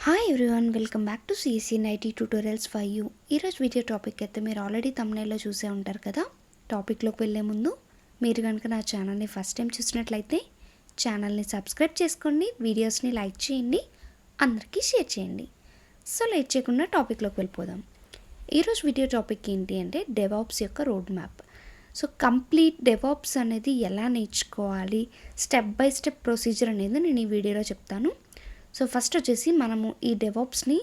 Hi everyone, welcome back to CSC nighty tutorials for you. ఈరోజు video topic అయితే మీరు already తమ్నైల్లో చూసే ఉంటారు కదా. టాపిక్లోకి వెళ్ళే ముందు మీరు కనుక నా ఛానల్ని ఫస్ట్ టైం చూసినట్లయితే ఛానల్ని సబ్స్క్రైబ్ చేసుకోండి, వీడియోస్ని లైక్ చేయండి, అందరికీ షేర్ చేయండి. సో లేట్ చేయకుండా టాపిక్లోకి వెళ్ళిపోదాం. ఈరోజు వీడియో టాపిక్ ఏంటి అంటే డెవాప్స్ యొక్క road map. So complete DevOps అనేది ఎలా నేర్చుకోవాలి, స్టెప్ బై స్టెప్ ప్రొసీజర్ అనేది నేను ఈ వీడియోలో చెప్తాను. సో ఫస్ట్ వచ్చేసి మనము ఈ డెవాప్స్ని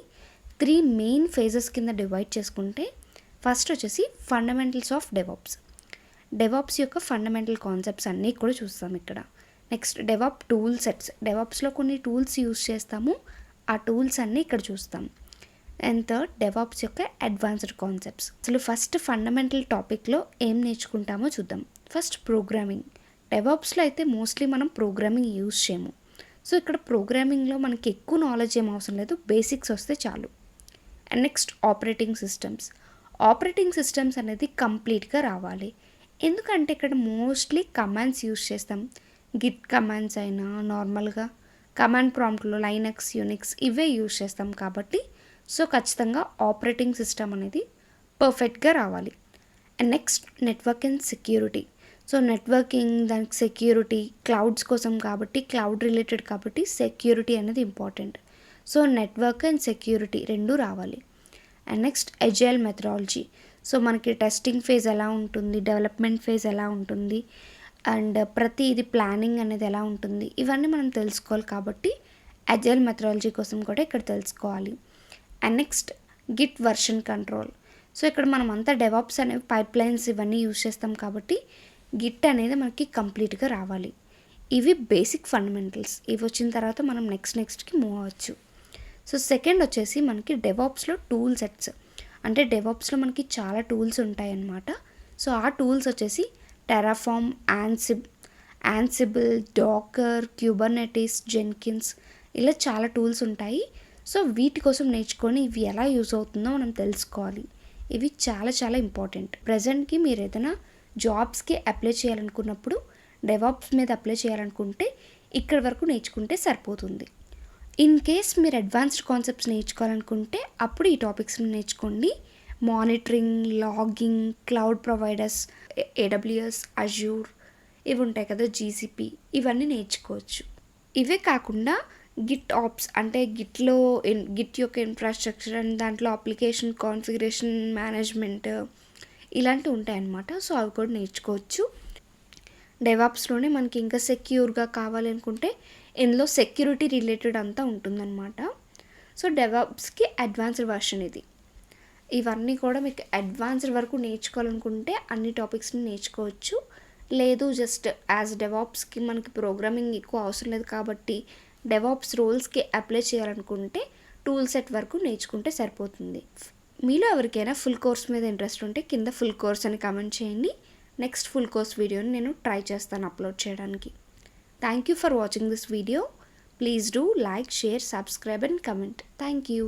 3 మెయిన్ ఫేజెస్ కింద డివైడ్ చేసుకుంటే, ఫస్ట్ వచ్చేసి ఫండమెంటల్స్ ఆఫ్ డెవాప్స్. డెవాప్స్ యొక్క ఫండమెంటల్ కాన్సెప్ట్స్ అన్నీ కూడా చూస్తాం ఇక్కడ. నెక్స్ట్ డెవాప్ టూల్ సెట్స్, డెవాప్స్లో కొన్ని టూల్స్ యూస్ చేస్తాము, ఆ టూల్స్ అన్నీ ఇక్కడ చూస్తాం. అండ్ థర్డ్ డెవాప్స్ యొక్క అడ్వాన్స్డ్ కాన్సెప్ట్స్. అసలు ఫస్ట్ ఫండమెంటల్ టాపిక్లో ఏం నేర్చుకుంటామో చూద్దాం. First programming. డెవాప్స్లో అయితే మోస్ట్లీ మనం ప్రోగ్రామింగ్ యూస్ చేయము. సో ఇక్కడ ప్రోగ్రామింగ్లో మనకి ఎక్కువ నాలెడ్జ్ ఏం అవసరం లేదు, బేసిక్స్ వస్తే చాలు. And next operating systems. Operating systems అనేది కంప్లీట్గా రావాలి. ఎందుకంటే ఇక్కడ మోస్ట్లీ కమాండ్స్ యూస్ చేస్తాం. గిట్ కమాండ్స్ అయినా నార్మల్గా కమాండ్ ప్రాంప్ట్లో లైనక్స్, యూనిక్స్ ఇవే యూస్ చేస్తాం కాబట్టి సో ఖచ్చితంగా ఆపరేటింగ్ సిస్టమ్ అనేది పర్ఫెక్ట్గా రావాలి. And next network and security. So networking, దానికి సెక్యూరిటీ, క్లౌడ్స్ కోసం కాబట్టి, క్లౌడ్ రిలేటెడ్ కాబట్టి సెక్యూరిటీ అనేది important. So network and security రెండు రావాలి. And next agile methodology. So మనకి టెస్టింగ్ ఫేజ్ ఎలా ఉంటుంది, డెవలప్మెంట్ ఫేజ్ ఎలా ఉంటుంది, అండ్ ప్రతి ఇది ప్లానింగ్ అనేది ఎలా ఉంటుంది, ఇవన్నీ మనం తెలుసుకోవాలి కాబట్టి ఎజైల్ మెథడాలజీ కోసం కూడా ఇక్కడ తెలుసుకోవాలి. And next Git version control. So ఇక్కడ మనం అంతా డెవాప్స్ అనేవి పైప్ లైన్స్ ఇవన్నీ యూజ్ చేస్తాం కాబట్టి గిట్ అనేది మనకి కంప్లీట్గా రావాలి. ఇవి బేసిక్ ఫండమెంటల్స్. ఇవి వచ్చిన తర్వాత మనం నెక్స్ట్కి మూవ్ అవ్వచ్చు. సో సెకండ్ వచ్చేసి మనకి డెవాప్స్లో టూల్ సెట్స్. అంటే డెవాప్స్లో మనకి చాలా టూల్స్ ఉంటాయి అన్నమాట. సో ఆ టూల్స్ వచ్చేసి Terraform, Ansible, Dakar, Kubernetes, Jenkins, ఇలా చాలా టూల్స్ ఉంటాయి. సో వీటి కోసం నేర్చుకొని ఇవి ఎలా యూజ్ అవుతుందో మనం తెలుసుకోవాలి. ఇవి చాలా చాలా ఇంపార్టెంట్. ప్రజెంట్కి మీరు ఏదైనా జాబ్స్కి అప్లై చేయాలనుకున్నప్పుడు, డెవాప్స్ మీద అప్లై చేయాలనుకుంటే ఇక్కడ వరకు నేర్చుకుంటే సరిపోతుంది. ఇన్ కేస్ మీరు అడ్వాన్స్డ్ కాన్సెప్ట్స్ నేర్చుకోవాలనుకుంటే అప్పుడు ఈ టాపిక్స్ని నేర్చుకోండి. Monitoring, logging, cloud providers, AWS, Azure ఇవి ఉంటాయి కదా, జీసీపీ, ఇవన్నీ నేర్చుకోవచ్చు. ఇవే కాకుండా గిట్ ఆప్స్ అంటే గిట్ యొక్క ఇన్ఫ్రాస్ట్రక్చర్ అండ్ దాంట్లో అప్లికేషన్ కాన్ఫిగరేషన్ మేనేజ్మెంట్ ఇలాంటివి ఉంటాయన్నమాట. సో అవి కూడా నేర్చుకోవచ్చు. డెవాప్స్లోనే మనకి ఇంకా సెక్యూర్గా కావాలనుకుంటే ఇందులో సెక్యూరిటీ రిలేటెడ్ అంతా ఉంటుందన్నమాట. సో డెవాప్స్కి అడ్వాన్స్డ్ వర్షన్ ఇది. ఇవన్నీ కూడా మీకు అడ్వాన్స్డ్ వరకు నేర్చుకోవాలనుకుంటే అన్ని టాపిక్స్ని నేర్చుకోవచ్చు. లేదు జస్ట్ యాజ్ డెవాప్స్కి మనకి ప్రోగ్రామింగ్ ఎక్కువ అవసరం లేదు కాబట్టి డెవాప్స్ రోల్స్కి అప్లై చేయాలనుకుంటే టూల్ సెట్ వరకు నేర్చుకుంటే సరిపోతుంది. మీలో ఎవరికైనా ఫుల్ కోర్స్ మీద ఇంట్రెస్ట్ ఉంటే కింద ఫుల్ కోర్స్ అని కామెంట్ చేయండి. నెక్స్ట్ ఫుల్ కోర్స్ వీడియోని నేను ట్రై చేస్తాను అప్లోడ్ చేయడానికి. Thank you for watching this video. Please do like, share, subscribe and comment. Thank you.